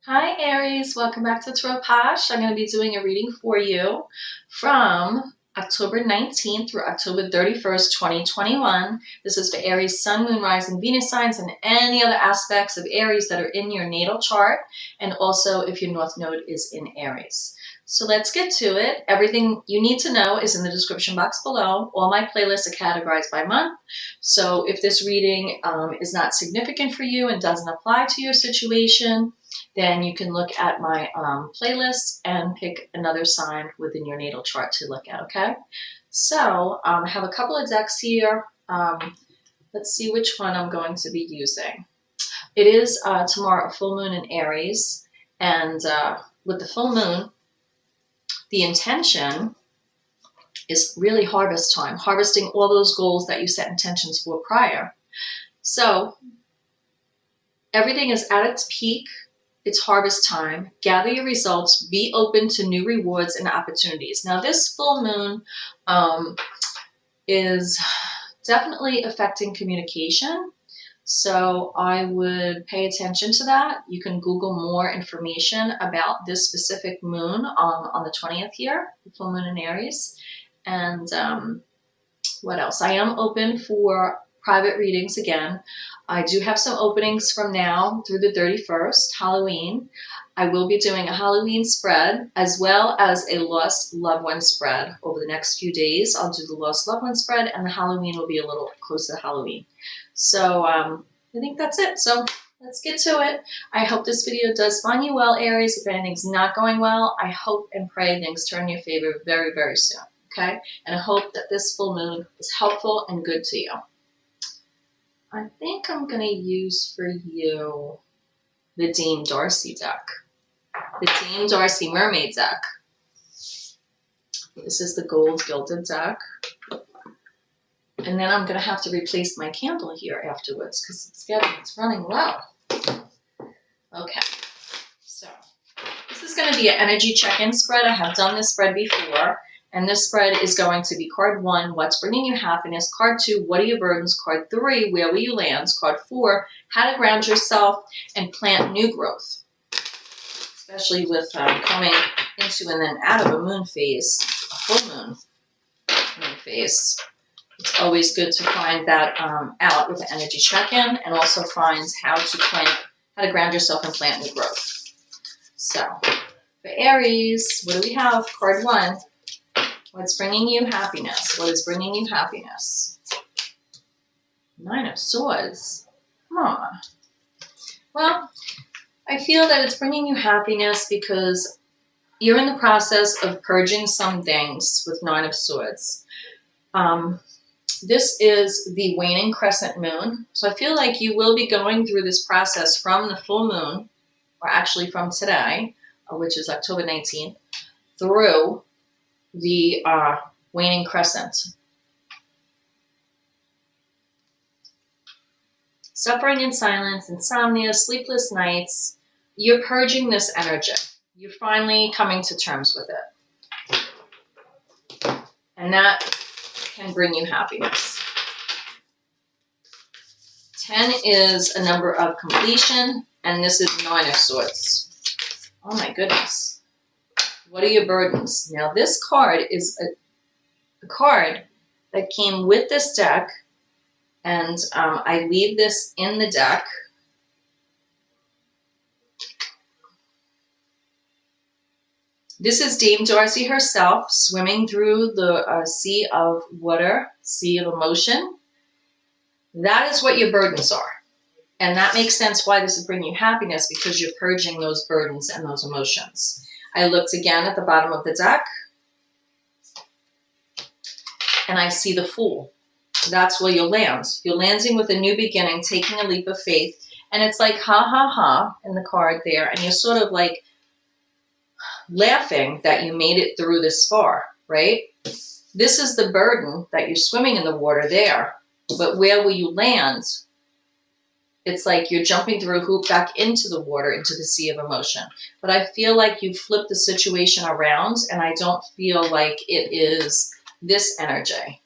Hi Aries, welcome back to Tarot POSH. I'm going to be doing a reading for you from October 19th through October 31st, 2021. This is for Aries, Sun, Moon, Rising, Venus signs, and any other aspects of Aries that are in your natal chart, and also if your North Node is in Aries. So let's get to it. Everything you need to know is in the description box below. All my playlists are categorized by month. So if this reading is not significant for you and doesn't apply to your situation, then you can look at my playlist and pick another sign within your natal chart to look at, okay? So I have a couple of decks here. Let's see which one I'm going to be using. It is tomorrow a full moon in Aries, and with the full moon, the intention is really harvest time, harvesting all those goals that you set intentions for prior. So everything is at its peak. It's harvest time. Gather your results. Be open to new rewards and opportunities. Now, this full moon is definitely affecting communication. So I would pay attention to that. You can Google more information about this specific moon on the 20th here, the full moon in Aries. And what else? I am open for private readings again. I do have some openings from now through the 31st, Halloween. I will be doing a Halloween spread as well as a lost loved one spread over the next few days. I'll do the lost loved one spread, and the Halloween will be a little closer to Halloween. So I think that's it. So let's get to it. I hope this video does find you well, Aries. If anything's not going well, I hope and pray things turn in your favor very, very soon. Okay? And I hope that this full moon is helpful and good to you. I think I'm going to use for you the Dame Darcy deck. The Dame Darcy Mermaid deck. This is the gold gilded deck. And then I'm going to have to replace my candle here afterwards because it's running low. Okay. So this is going to be an energy check-in spread. I have done this spread before. And this spread is going to be card 1, what's bringing you happiness? Card 2, what are your burdens? Card 3, where will you land? Card 4, how to ground yourself and plant new growth. Especially with coming into and then out of a moon phase, a full moon phase. It's always good to find that out with the energy check-in, and also find how to ground yourself and plant new growth. So for Aries, what do we have? Card 1. What's bringing you happiness? What is bringing you happiness? 9 of Swords. Huh. Well, I feel that it's bringing you happiness because you're in the process of purging some things with 9 of Swords. This is the waning crescent moon. So I feel like you will be going through this process from the full moon, or actually from today, which is October 19th, through the waning crescent. Suffering in silence, insomnia, sleepless nights. You're purging this energy. You're finally coming to terms with it. And that can bring you happiness. 10 is a number of completion, and this is 9 of Swords. Oh my goodness. What are your burdens? Now, this card is a card that came with this deck, and I leave this in the deck. This is Dame Darcy herself swimming through the sea of water, sea of emotion. That is what your burdens are. And that makes sense why this is bringing you happiness, because you're purging those burdens and those emotions. I looked again at the bottom of the deck, and I see the Fool. That's where you'll land. You're landing with a new beginning, taking a leap of faith, and it's like ha ha ha in the card there, and you're sort of like laughing that you made it through this far, right? This is the burden that you're swimming in the water there, but where will you land? It's like you're jumping through a hoop back into the water, into the sea of emotion. But I feel like you flipped the situation around, and I don't feel like it is this energy.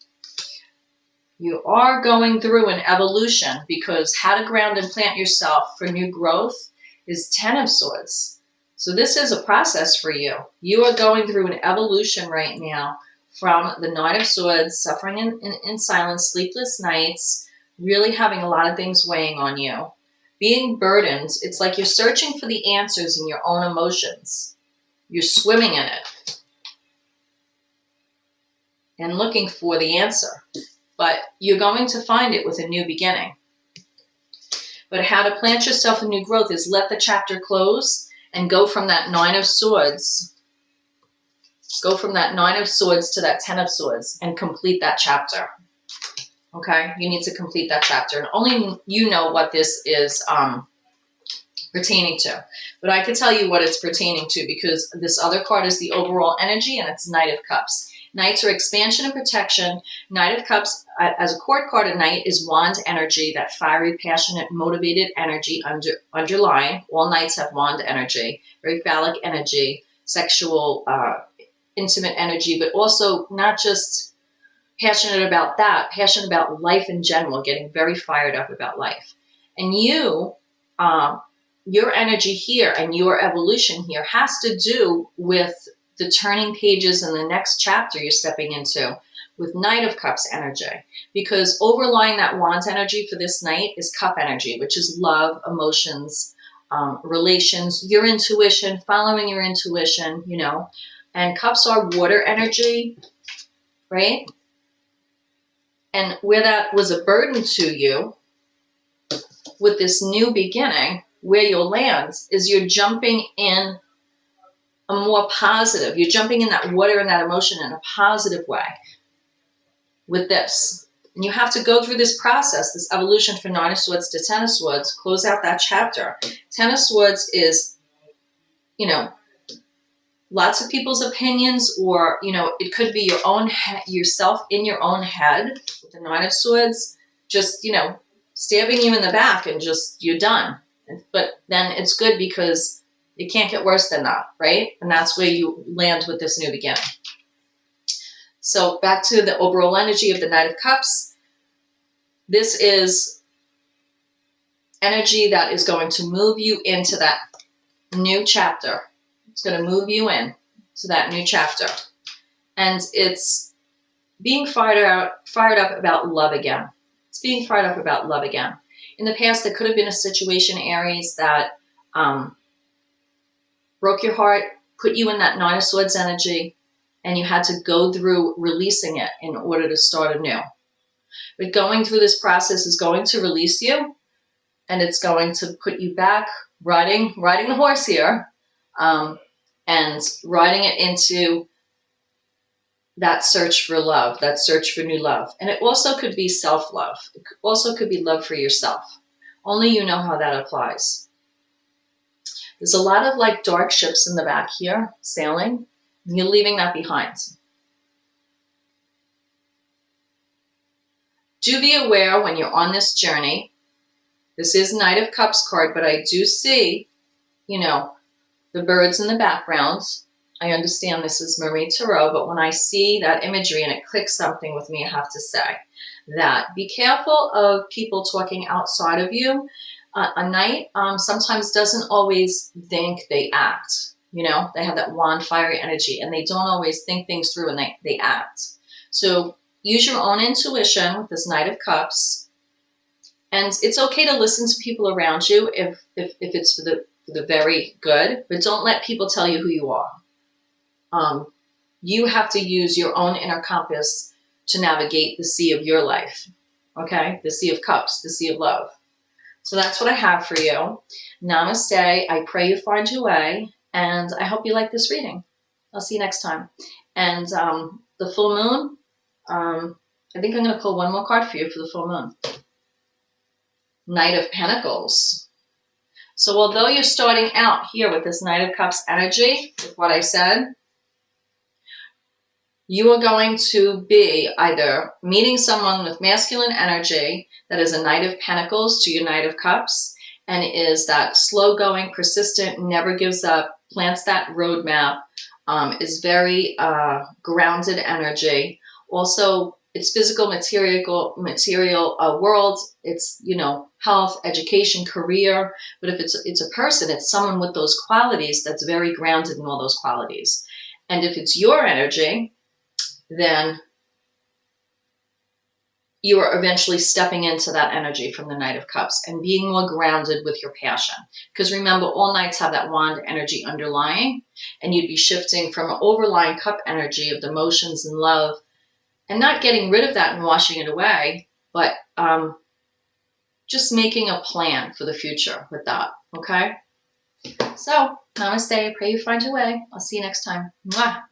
You are going through an evolution, because how to ground and plant yourself for new growth is Ten of Swords. So this is a process for you. You are going through an evolution right now from the Nine of Swords, suffering in silence, sleepless nights, really having a lot of things weighing on you, being burdened. It's like you're searching for the answers in your own emotions. You're swimming in it and looking for the answer. But you're going to find it with a new beginning. But how to plant yourself in new growth is let the chapter close and go from that Nine of Swords. Go from that Nine of Swords to that Ten of Swords and complete that chapter. Okay? You need to complete that chapter. And only you know what this is pertaining to. But I can tell you what it's pertaining to because this other card is the overall energy and it's Knight of Cups. Knights are expansion and protection. Knight of Cups, as a court card, a knight is wand energy, that fiery, passionate, motivated energy underlying. All knights have wand energy, very phallic energy, sexual, intimate energy, but also not just passionate about that, passionate about life in general, getting very fired up about life. And you, your energy here and your evolution here has to do with the turning pages in the next chapter you're stepping into with Knight of Cups energy. Because overlying that wand energy for this night is cup energy, which is love, emotions, relations, your intuition, following your intuition, you know. And cups are water energy, right? And where that was a burden to you, with this new beginning, where you'll land is you're jumping in a more positive, you're jumping in that water and that emotion in a positive way with this. And you have to go through this process, this evolution from Nine of Swords to Ten of Swords, close out that chapter. Ten of Swords is, you know, lots of people's opinions, or, you know, it could be your own yourself in your own head. With the Nine of Swords, just, you know, stabbing you in the back and just, you're done. But then it's good because it can't get worse than that, right? And that's where you land with this new beginning. So back to the overall energy of the Knight of Cups. This is energy that is going to move you into that new chapter. It's going to move you in to that new chapter. And it's being fired up about love again. It's being fired up about love again. In the past, there could have been a situation, Aries, that broke your heart, put you in that Nine of Swords energy, and you had to go through releasing it in order to start anew. But going through this process is going to release you, and it's going to put you back riding the horse here, and riding it into that search for love, that search for new love. And it also could be self-love. It also could be love for yourself. Only you know how that applies. There's a lot of like dark ships in the back here sailing, and you're leaving that behind. Do be aware when you're on this journey. This is Knight of Cups card, but I do see, you know, the birds in the background. I understand this is Marie Tarot, but when I see that imagery and it clicks something with me, I have to say that be careful of people talking outside of you. A knight sometimes doesn't always think, they act. You know, they have that wand fiery energy and they don't always think things through, and they act. So use your own intuition with this Knight of Cups. And it's okay to listen to people around you if it's for the very good, but don't let people tell you who you are. You have to use your own inner compass to navigate the sea of your life. Okay? The Sea of Cups, the Sea of Love. So that's what I have for you. Namaste. I pray you find your way, and I hope you like this reading. I'll see you next time. And the full moon, I think I'm going to pull one more card for you for the full moon. Knight of Pentacles. So although you're starting out here with this Knight of Cups energy, with what I said, you are going to be either meeting someone with masculine energy that is a Knight of Pentacles to your Knight of Cups, and is that slow-going, persistent, never gives up, plants that roadmap, is very grounded energy. Also it's physical, material world. It's, you know, health, education, career. But if it's a person, it's someone with those qualities that's very grounded in all those qualities. And if it's your energy, then you are eventually stepping into that energy from the Knight of Cups and being more grounded with your passion. Because remember, all knights have that wand energy underlying, and you'd be shifting from an overlying cup energy of the emotions and love, and not getting rid of that and washing it away, but just making a plan for the future with that, okay? So, namaste. Pray you find your way. I'll see you next time. Mwah.